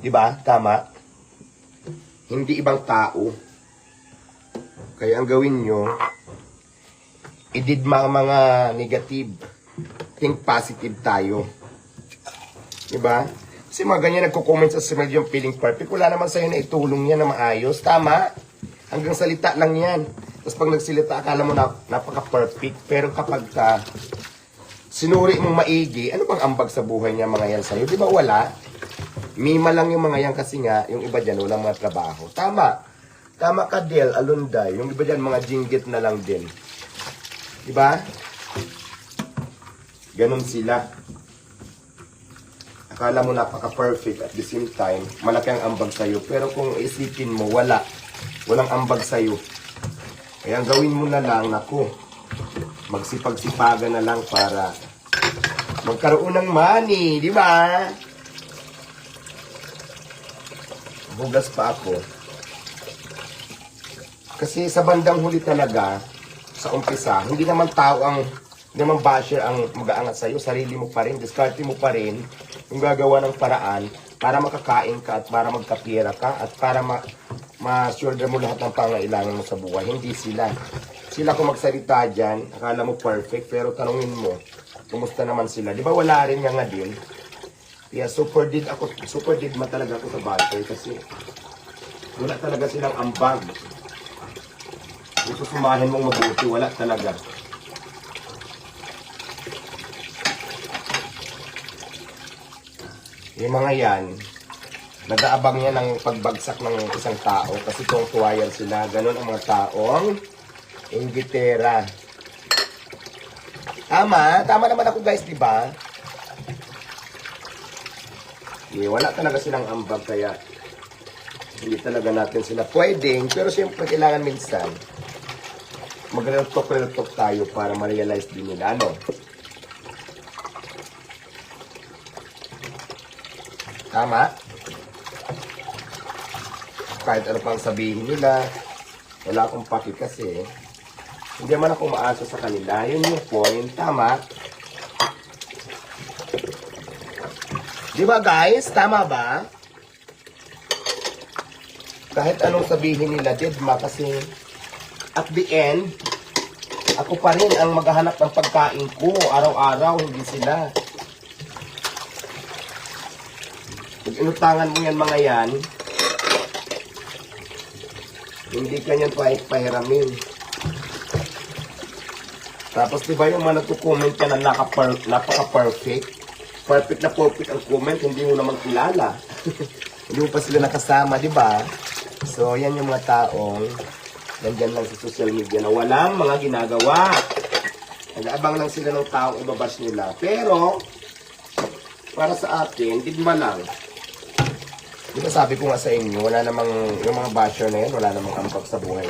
Di ba? Tama? Hindi ibang tao. Kaya ang gawin nyo, i-didma ang mga negative. Think positive tayo. Di ba? Kasi mga ganyan nagko-comment sa smell yung feeling perfect. Wala naman sa'yo na itulong yan na maayos. Tama? Hanggang salita lang yan. Tapos pag nagsalita, akala mo na napaka-perfect. Pero kapag sinuri mong maigi, ano bang ambag sa buhay niya mga yan sa'yo? Di ba wala? Mima lang yung mga yan kasi nga, yung iba dyan, walang mga trabaho. Tama. Tama ka, Del, Alunday. Yung iba dyan, mga jinggit na lang din. Di ba? Ganon sila. Akala mo napaka-perfect at the same time, malaki ang ambag sa'yo. Pero kung isipin mo, wala. Walang ambag sa'yo. Kaya ang gawin mo na lang, naku, magsipag-sipagan na lang para magkaroon ng money. Di ba? Bugas pa ako. Kasi sa bandang huli talaga, sa umpisa, hindi naman basher ang mag-aangat sa'yo. Sarili mo pa rin, diskarte mo pa rin yung gagawa ng paraan para makakain ka at para magkapira ka at para ma-shoulder mo lahat ng pangailangan mo sa buhay. Hindi sila. Sila kung magsalita dyan, akala mo perfect, pero tanungin mo, kumusta naman sila? Di ba wala rin nga din? Kaya super did ma talaga ako sa basher kasi wala talaga silang ambag. Kung susumahin mong mabuti, wala talaga. Yung mga yan, nag-aabang yan ng pagbagsak ng isang tao kasi tuwang-tuwa yan sila. Ganon ang mga taong inggitera. Tama? Tama naman ako guys, di ba? Wala talaga silang ambag kaya hindi talaga natin sila pwedeng. Pero siyempre kailangan minsan mag-real-talk tayo para ma-realize din nila. Ano? Tama? Kahit ano pang sabihin nila, wala akong paki kasi hindi naman ako maasa sa kanila. Yun yung point. Tama? Di ba guys? Tama ba? Kahit anong sabihin nila, didma, kasi at the end, ako pa rin ang maghahanap ng pagkain ko araw-araw, hindi sila. Pag inutangan mo yan mga yan, hindi ka yan pahiramin. Tapos diba yung mga nagko-comment ka na napaka-perfect? Perfect na perfect ang comment, hindi mo naman kilala. Hindi mo pa sila nakasama, diba? So, yan yung mga taong nandyan lang sa social media na walang mga ginagawa. Nag-aabang lang sila ng taong ibabash nila. Pero, para sa atin, digma lang. Diba sabi ko nga sa inyo, wala namang, yung mga basher na yan, wala namang ambag sa buhay.